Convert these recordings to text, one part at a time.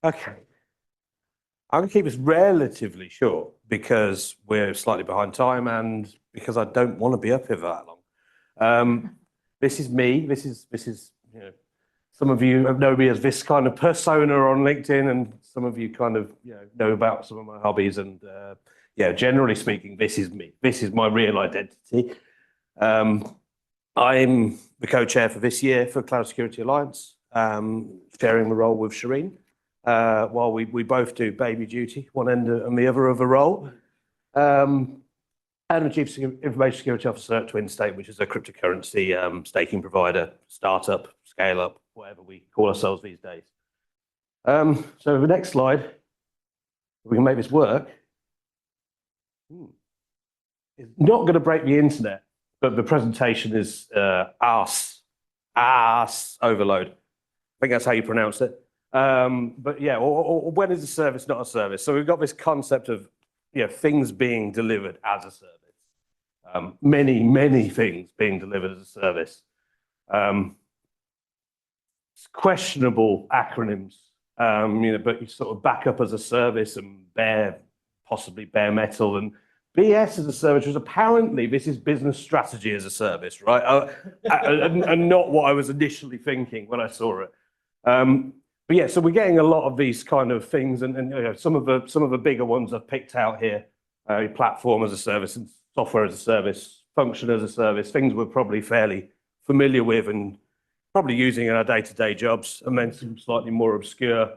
Okay. I'm going to keep this relatively short because we're slightly behind time and because I don't want to be up here for that long. This is me. This is some of you know me as this kind of persona on LinkedIn, and some of you kind of know about some of my hobbies. And generally speaking, this is me. This is my real identity. I'm the co-chair for this year for Cloud Security Alliance, sharing the role with Shireen. While we both do baby duty, one end and the other of a role. And the Chief Information Security Officer at Twin State, which is a cryptocurrency staking provider, startup, scale up, whatever we call ourselves these days. So the next slide, if we can make this work. It's not going to break the internet, but the presentation is arse overload. I think that's how you pronounce it. But yeah, or when is a service not a service? So we've got this concept of things being delivered as a service. Many things being delivered as a service. It's questionable acronyms, but you sort of backup as a service and possibly bare metal, and BS as a service, was apparently this is business strategy as a service, right? And not what I was initially thinking when I saw it. But yeah, so we're getting a lot of these kind of things, and some of the bigger ones I've picked out here: platform as a service and software as a service, function as a service, things we're probably fairly familiar with and probably using in our day-to-day jobs, and then some slightly more obscure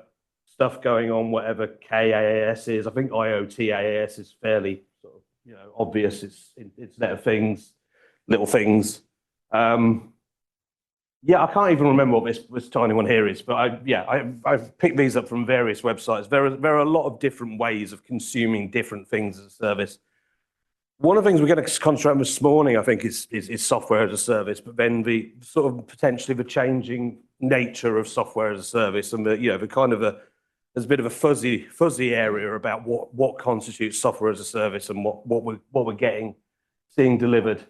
stuff going on, whatever KAAS is. I think IoT AAS is fairly sort of obvious. It's Internet of Things, little things. Yeah, I can't even remember what this tiny one here is, but I've picked these up from various websites. There are a lot of different ways of consuming different things as a service. One of the things we're going to concentrate on this morning, I think, is software as a service, but then the sort of potentially the changing nature of software as a service, and the kind of there's a bit of a fuzzy area about what constitutes software as a service and what we're seeing delivered.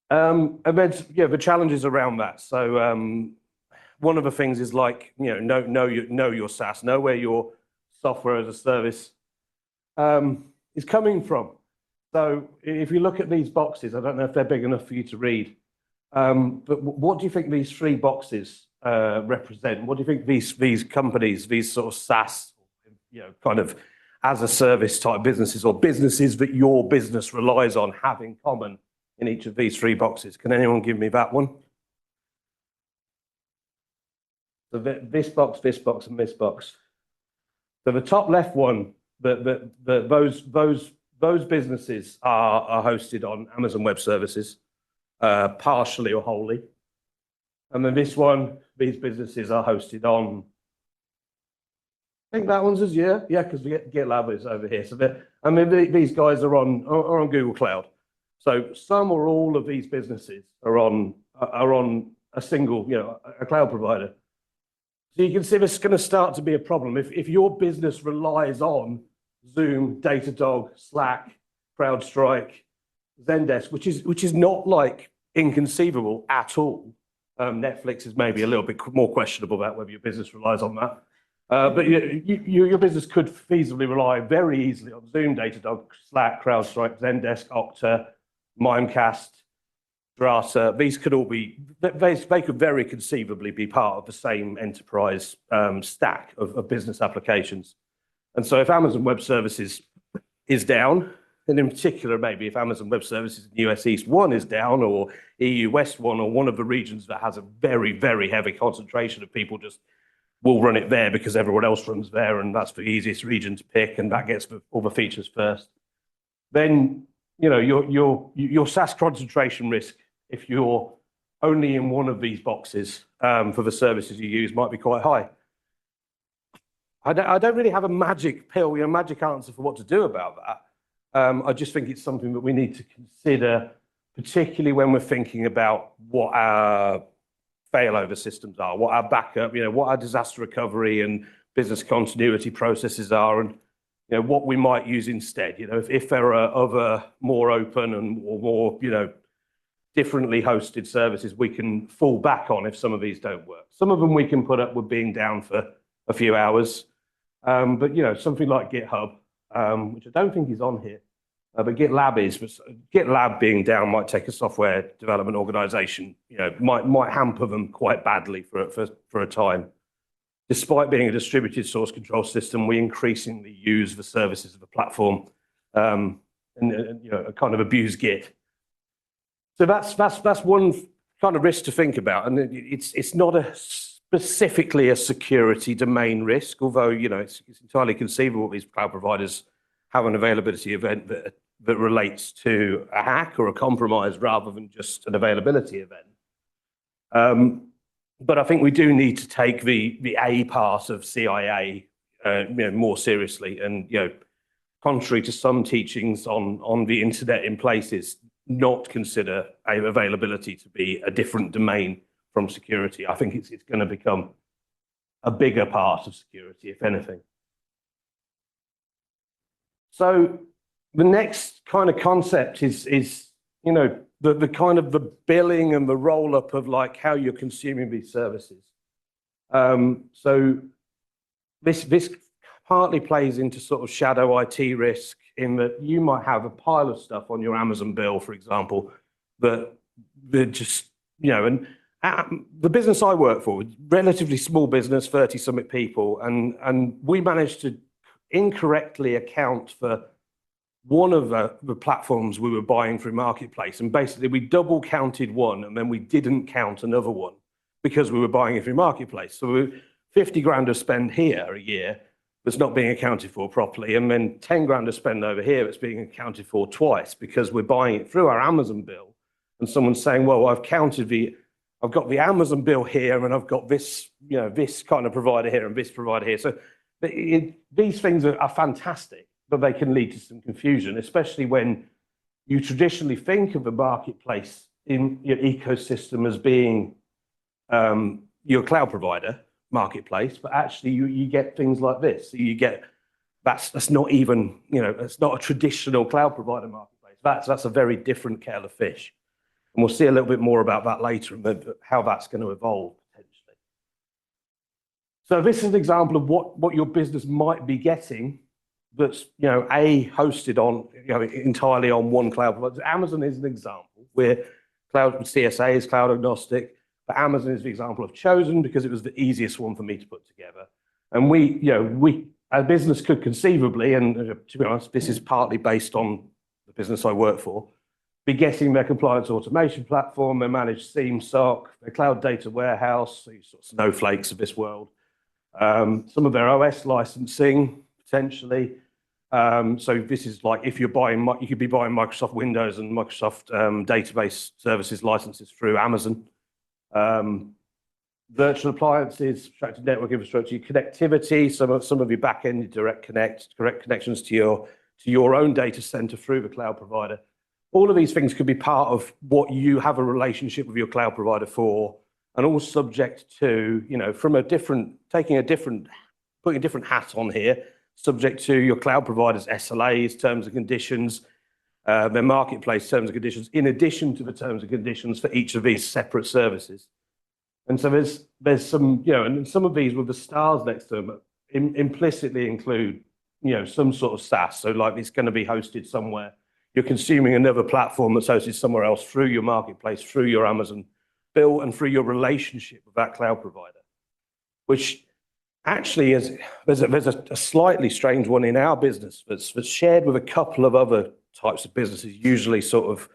And then the challenges around that. So one of the things is like know your SaaS, know where your software as a service is coming from. So if you look at these boxes, I don't know if they're big enough for you to read, but what do you think these three boxes represent? What do you think these companies, these sort of SaaS, kind of as a service type businesses, or businesses that your business relies on, have in common in each of these three boxes? Can anyone give me that one? So this box, and this box. So the top left one, those businesses are hosted on Amazon Web Services, partially or wholly. And then this one, these businesses are hosted on, I think that one's Azure, because GitLab is over here. So these guys are on Google Cloud. So some or all of these businesses are on a single, a cloud provider. So you can see this is going to start to be a problem. If your business relies on Zoom, Datadog, Slack, CrowdStrike, Zendesk, which is not like inconceivable at all. Netflix is maybe a little bit more questionable about whether your business relies on that. But your business could feasibly rely very easily on Zoom, Datadog, Slack, CrowdStrike, Zendesk, Okta, Mimecast, Strata. These could all be, they could very conceivably be part of the same enterprise stack of business applications. And so if Amazon Web Services is down, and in particular, maybe if Amazon Web Services in US East 1 is down, or EU West 1, or one of the regions that has a very, very heavy concentration of people just will run it there because everyone else runs there, and that's the easiest region to pick, and that gets all the features first. Then your SaaS concentration risk, if you're only in one of these boxes for the services you use, might be quite high. I don't really have a magic pill, magic answer for what to do about that. I just think it's something that we need to consider, particularly when we're thinking about what our failover systems are, what our backup, what our disaster recovery and business continuity processes are, and what we might use instead. If there are other more open or more differently hosted services we can fall back on if some of these don't work. Some of them we can put up with being down for a few hours. But something like GitHub, which I don't think is on here, but GitLab is. But GitLab being down might take a software development organization, might hamper them quite badly for a time. Despite being a distributed source control system, we increasingly use the services of the platform and kind of abuse Git. So that's one kind of risk to think about, and it's not specifically a security domain risk, although it's entirely conceivable these cloud providers have an availability event that relates to a hack or a compromise rather than just an availability event. But I think we do need to take the A part of CIA more seriously, and contrary to some teachings on the internet in places, not consider availability to be a different domain from security. I think it's going to become a bigger part of security, if anything. So the next kind of concept is the kind of the billing and the roll up of like how you're consuming these services. So this partly plays into sort of shadow IT risk, in that you might have a pile of stuff on your Amazon bill, for example, that just, and the business I work for, relatively small business, 30-something people, and we managed to incorrectly account for one of the platforms we were buying through Marketplace. And basically we double counted one, and then we didn't count another one because we were buying it through Marketplace. So 50 grand of spend here a year that's not being accounted for properly, and then 10 grand of spend over here that's being accounted for twice because we're buying it through our Amazon bill, and someone's saying, well, I've got the Amazon bill here, and I've got this, this kind of provider here and this provider here. So these things are fantastic, but they can lead to some confusion, especially when you traditionally think of the Marketplace in your ecosystem as being your cloud provider Marketplace, but actually you get things like this. So you get, that's not even, it's not a traditional cloud provider Marketplace. That's a very different kettle of fish. And we'll see a little bit more about that later and how that's going to evolve potentially. So this is an example of what your business might be getting that's, hosted on, entirely on one cloud provider. Amazon is an example where CSA is cloud agnostic, but Amazon is the example I've chosen because it was the easiest one for me to put together. And our business could conceivably, and to be honest, this is partly based on the business I work for, be getting their compliance automation platform, their managed SIEM SOC, their cloud data warehouse, these sort of snowflakes of this world, some of their OS licensing, potentially. So this is like if you're buying, you could be buying Microsoft Windows and Microsoft database services licenses through Amazon. Virtual appliances, abstracted network infrastructure, connectivity, some of your back-end direct connections to your own data center through the cloud provider. All of these things could be part of what you have a relationship with your cloud provider for, and all subject to, putting a different hat on here, subject to your cloud provider's SLAs, terms and conditions, their Marketplace terms and conditions, in addition to the terms and conditions for each of these separate services. And so there's some, and some of these with the stars next to them implicitly include, some sort of SaaS. So like it's going to be hosted somewhere. You're consuming another platform that's hosted somewhere else through your Marketplace, through your Amazon bill, and through your relationship with that cloud provider, which actually is, there's a slightly strange one in our business that's shared with a couple of other types of businesses, usually sort of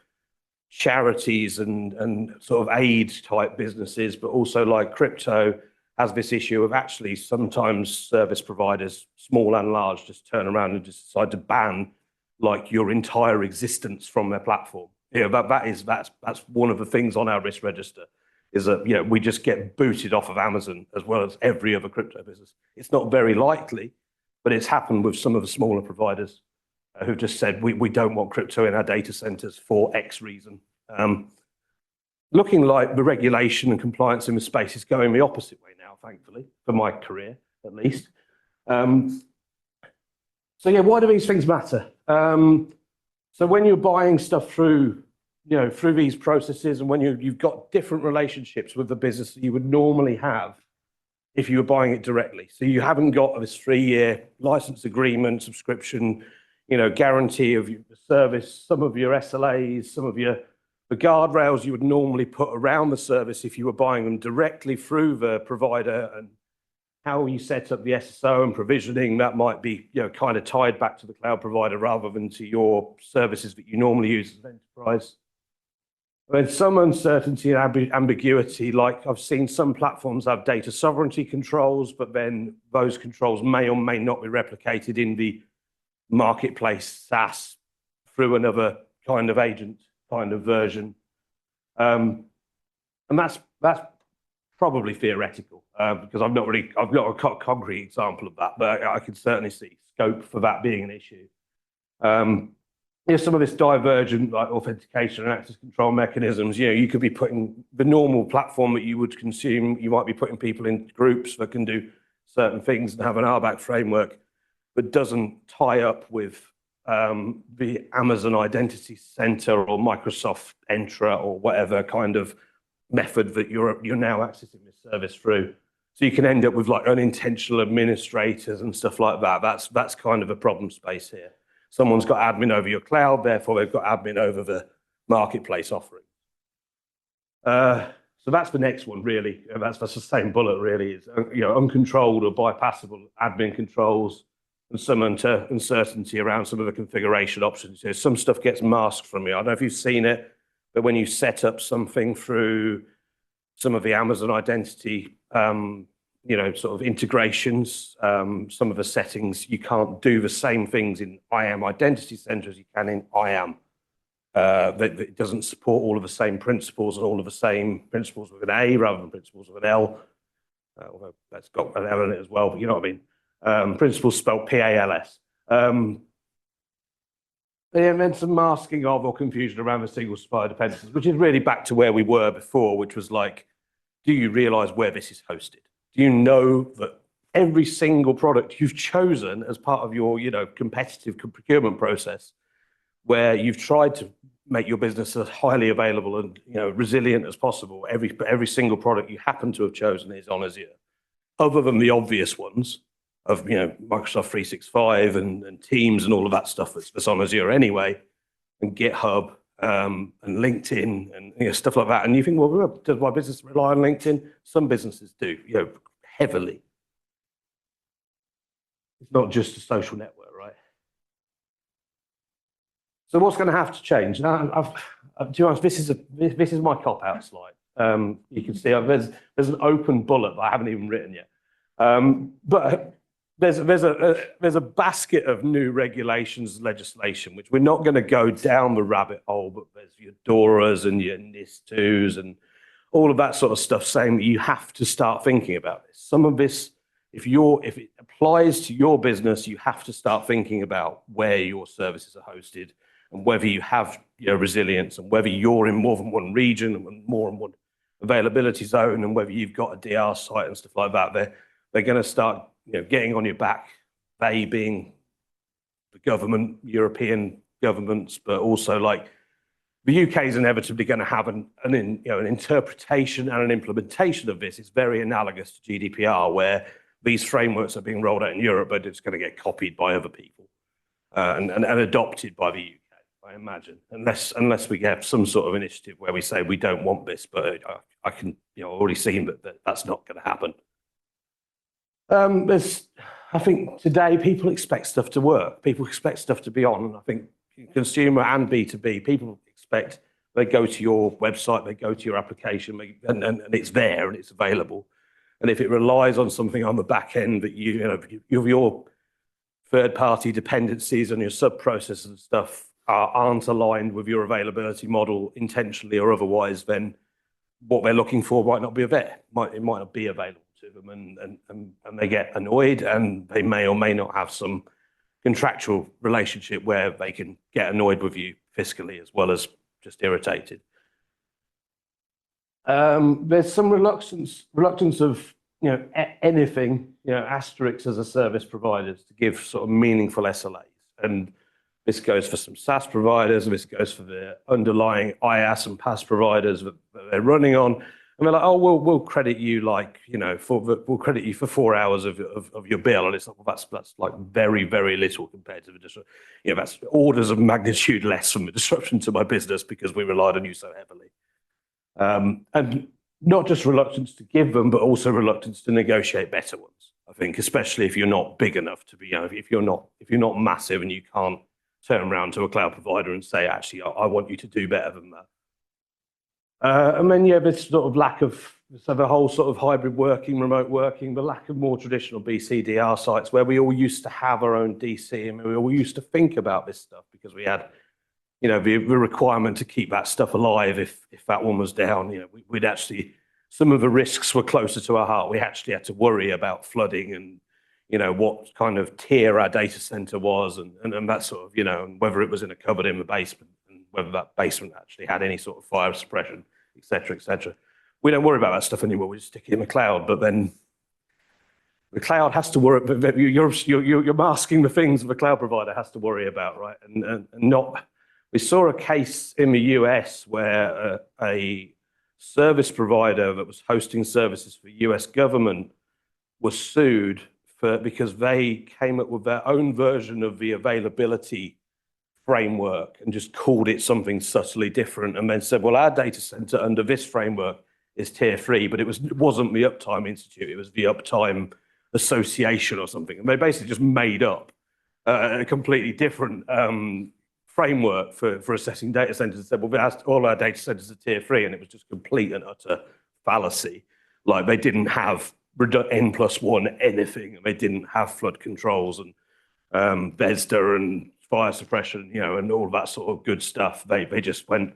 charities and sort of aid type businesses, but also like crypto has this issue of actually sometimes service providers, small and large, just turn around and just decide to ban like your entire existence from their platform. That's one of the things on our risk register, is that we just get booted off of Amazon as well as every other crypto business. It's not very likely, but it's happened with some of the smaller providers who've just said we don't want crypto in our data centers for X reason. Looking like the regulation and compliance in the space is going the opposite way now, thankfully, for my career at least. So yeah, why do these things matter? So when you're buying stuff through these processes, and when you've got different relationships with the business that you would normally have if you were buying it directly. So you haven't got this 3-year license agreement, subscription, guarantee of your service, some of your SLAs, some of the guardrails you would normally put around the service if you were buying them directly through the provider, and how you set up the SSO and provisioning, that might be kind of tied back to the cloud provider rather than to your services that you normally use as an enterprise. There's some uncertainty and ambiguity, like I've seen some platforms have data sovereignty controls, but then those controls may or may not be replicated in the marketplace SaaS through another kind of agent kind of version. And that's probably theoretical, because I've not a concrete example of that, but I can certainly see scope for that being an issue. Some of this divergent, like authentication and access control mechanisms, you could be putting the normal platform that you would consume, you might be putting people in groups that can do certain things and have an RBAC framework, but doesn't tie up with the Amazon Identity Center or Microsoft Entra or whatever kind of method that you're now accessing this service through. So you can end up with like unintentional administrators and stuff like that. That's kind of a problem space here. Someone's got admin over your cloud, therefore they've got admin over the marketplace offering. So that's the next one, really. That's the same bullet, really. Is uncontrolled or bypassable admin controls, and some uncertainty around some of the configuration options. Some stuff gets masked from you. I don't know if you've seen it, but when you set up something through some of the Amazon identity, sort of integrations, some of the settings, you can't do the same things in IAM Identity Center as you can in IAM. It doesn't support all of the same principles and all of the same principles with an A rather than principles with an L. Although that's got an L in it as well, but you know what I mean. Principles spelled PALS. And then some masking of or confusion around the single supplier dependencies, which is really back to where we were before, which was like, do you realize where this is hosted? Do you know that every single product you've chosen as part of your competitive procurement process, where you've tried to make your business as highly available and resilient as possible, every single product you happen to have chosen is on Azure, other than the obvious ones of Microsoft 365 and Teams and all of that stuff that's on Azure anyway, and GitHub and LinkedIn and stuff like that. And you think, well, does my business rely on LinkedIn? Some businesses do, heavily. It's not just a social network, right? So what's going to have to change? Now, to be honest, this is my cop-out slide. You can see there's an open bullet that I haven't even written yet. But there's a basket of new regulations, legislation, which we're not going to go down the rabbit hole, but there's your DORAs and your NIS2s and all of that sort of stuff saying that you have to start thinking about this. Some of this, if it applies to your business, you have to start thinking about where your services are hosted and whether you have resilience and whether you're in more than one region and more than one availability zone and whether you've got a DR site and stuff like that. They're going to start getting on your back, they being the government, European governments, but also like the UK is inevitably going to have an interpretation and an implementation of this. It's very analogous to GDPR, where these frameworks are being rolled out in Europe, but it's going to get copied by other people and adopted by the UK, I imagine, unless we have some sort of initiative where we say we don't want this, but I can already seen that that's not going to happen. I think today people expect stuff to work. People expect stuff to be on. And I think consumer and B2B, people expect they go to your website, they go to your application, and it's there and it's available. And if it relies on something on the back end that your third-party dependencies and your sub-processes and stuff aren't aligned with your availability model intentionally or otherwise, then what they're looking for might not be there. It might not be available to them, and they get annoyed, and they may or may not have some contractual relationship where they can get annoyed with you fiscally as well as just irritated. There's some reluctance of anything asterisks as a service providers to give sort of meaningful SLAs, and this goes for some SaaS providers, and this goes for the underlying IaaS and PaaS providers that they're running on. And they're like, oh, we'll credit you like, we'll credit you for 4 hours of your bill. And it's like, well, that's like very, very little compared to the disruption. That's orders of magnitude less from the disruption to my business because we relied on you so heavily. And not just reluctance to give them, but also reluctance to negotiate better ones. I think, especially if you're not big enough to be, if you're not massive and you can't turn around to a cloud provider and say, actually, I want you to do better than that. And then, this sort of lack of, so the whole sort of hybrid working, remote working, the lack of more traditional BCDR sites where we all used to have our own DC and we all used to think about this stuff because we had, the requirement to keep that stuff alive if that one was down. We'd actually, some of the risks were closer to our heart. We actually had to worry about flooding and, what kind of tier our data center was and that sort of, and whether it was in a cupboard in the basement. Whether that basement actually had any sort of fire suppression, et cetera, et cetera. We don't worry about that stuff anymore. We just stick it in the cloud. But then the cloud has to worry. You're masking the things the cloud provider has to worry about, right? And not. We saw a case in the US where a service provider that was hosting services for the US government was sued because they came up with their own version of the availability framework and just called it something subtly different and then said, well, our data center under this framework is tier 3, but it wasn't the Uptime Institute, it was the Uptime Association or something. And they basically just made up a completely different framework for assessing data centers and said, well, all our data centers are tier 3, and it was just complete and utter fallacy. Like they didn't have N+1 anything, and they didn't have flood controls and VESDA and fire suppression, and all that sort of good stuff. They just went,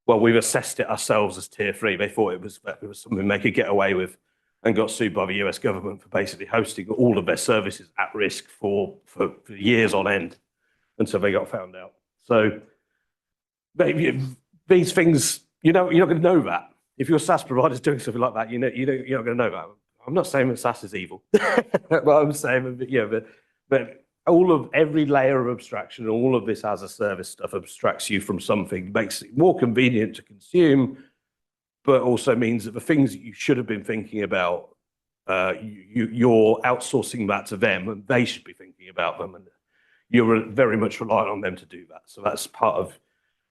well, we've assessed it ourselves as tier 3. They thought it was something they could get away with, and got sued by the US government for basically hosting all of their services at risk for years on end until they got found out. So these things, you're not going to know that. If your SaaS provider is doing something like that, you're not going to know that. I'm not saying that SaaS is evil, but I'm saying, but every layer of abstraction, all of this as a service stuff abstracts you from something, makes it more convenient to consume, but also means that the things that you should have been thinking about, you're outsourcing that to them, and they should be thinking about them, and you're very much reliant on them to do that. So that's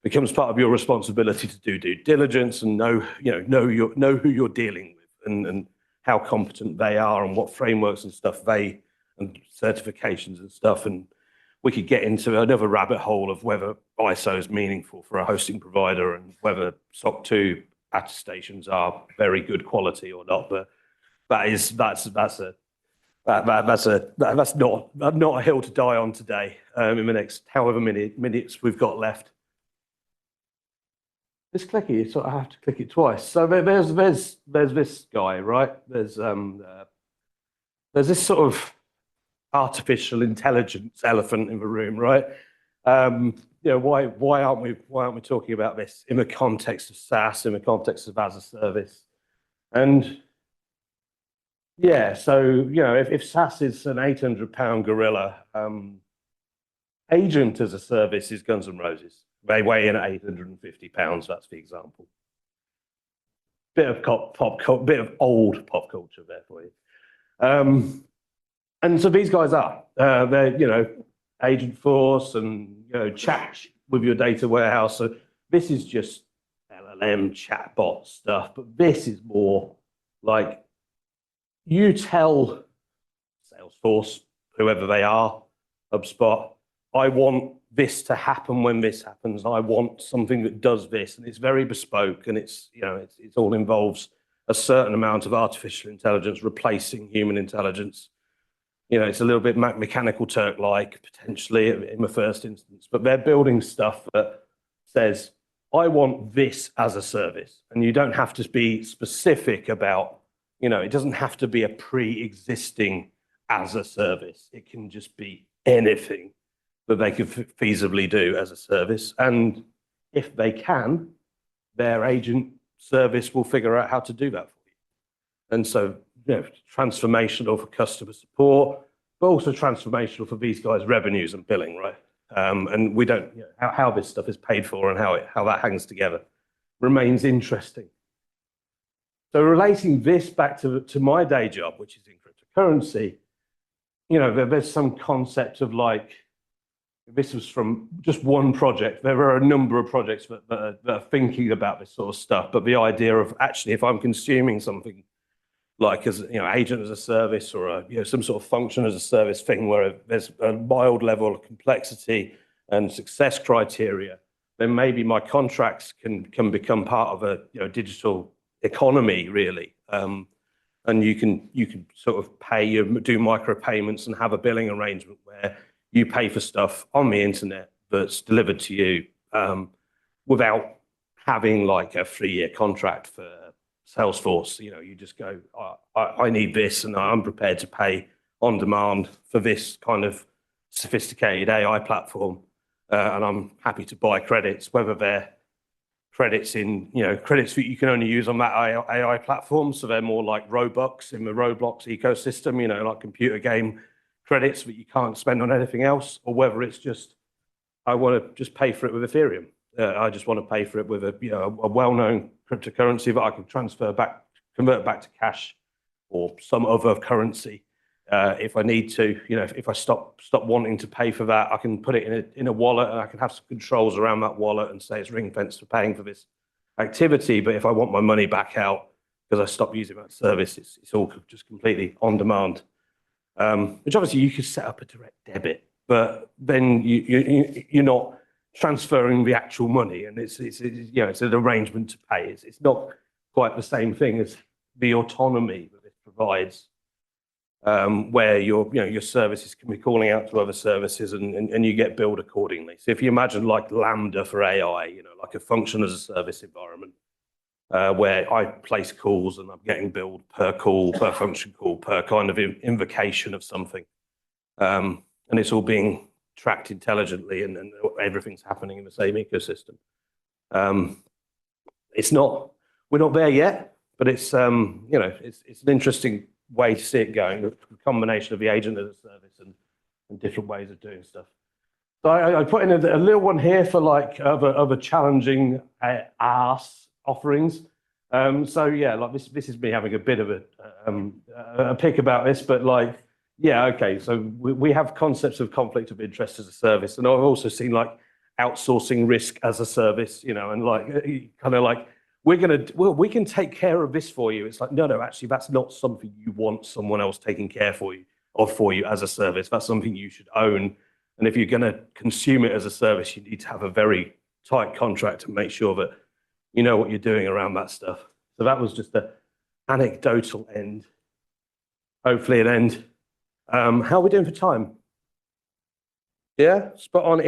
becomes part of your responsibility to do due diligence and know who you're dealing with and how competent they are and what frameworks and stuff and certifications and stuff. And we could get into another rabbit hole of whether ISO is meaningful for a hosting provider and whether SOC 2 attestations are very good quality or not. But that's not a hill to die on today. In the next however many minutes we've got left. This clicky, so I have to click it twice. So there's this guy, right? There's this sort of artificial intelligence elephant in the room, right? Why aren't we talking about this in the context of SaaS, in the context of as a service? And yeah, so if SaaS is an £800 gorilla, agent as a service is Guns N' Roses. They weigh in at £850. That's the example. Bit of old pop culture there for you. And so these guys they're Agent Force and chat with your data warehouse. So this is just LLM chatbot stuff, but this is more like you tell Salesforce, whoever they are, HubSpot, I want this to happen when this happens. I want something that does this, and it's very bespoke, and it all involves a certain amount of artificial intelligence replacing human intelligence. It's a little bit Mechanical Turk-like potentially in the first instance, but they're building stuff that says, I want this as a service, and you don't have to be specific about, it doesn't have to be a pre-existing as a service. It can just be anything that they could feasibly do as a service. And if they can, their agent service will figure out how to do that for you. And so, transformational for customer support, but also transformational for these guys' revenues and billing, right? And we don't, how this stuff is paid for and how that hangs together remains interesting. So relating this back to my day job, which is in cryptocurrency, there's some concept of like, this was from just one project. There are a number of projects that are thinking about this sort of stuff, but the idea of actually, if I'm consuming something like as agent as a service or some sort of function as a service thing where there's a mild level of complexity and success criteria, then maybe my contracts can become part of a digital economy, really. And you can sort of do micropayments and have a billing arrangement where you pay for stuff on the internet that's delivered to you without having like a 3-year contract for Salesforce. You just go, I need this, and I'm prepared to pay on demand for this kind of sophisticated AI platform, and I'm happy to buy credits, whether they're credits credits that you can only use on that AI platform. So they're more like Robux in the Roblox ecosystem, like computer game credits that you can't spend on anything else, or whether it's just, I want to just pay for it with Ethereum. I just want to pay for it with a well-known cryptocurrency that I can convert back to cash or some other currency. If I need to, if I stop wanting to pay for that, I can put it in a wallet, and I can have some controls around that wallet and say it's ring fenced for paying for this activity. But if I want my money back out because I stopped using that service, it's all just completely on demand. Which obviously you could set up a direct debit, but then you're not transferring the actual money, and it's an arrangement to pay. It's not quite the same thing as the autonomy that it provides, where your services can be calling out to other services, and you get billed accordingly. So if you imagine like Lambda for AI, like a function as a service environment, where I place calls and I'm getting billed per call, per function call, per kind of invocation of something. And it's all being tracked intelligently, and everything's happening in the same ecosystem. We're not there yet, but it's an interesting way to see it going, the combination of the agent as a service and different ways of doing stuff. So I put in a little one here for like other challenging ass offerings. So yeah, like this is me having a bit of a pick about this, but like, yeah, okay. So we have concepts of conflict of interest as a service, and I've also seen like outsourcing risk as a service, and like kind of like we can take care of this for you. It's like, no, actually, that's not something you want someone else taking care for you as a service. That's something you should own. And if you're going to consume it as a service, you need to have a very tight contract to make sure that you know what you're doing around that stuff. So that was just an anecdotal end, hopefully an end. How are we doing for time? Yeah, spot on.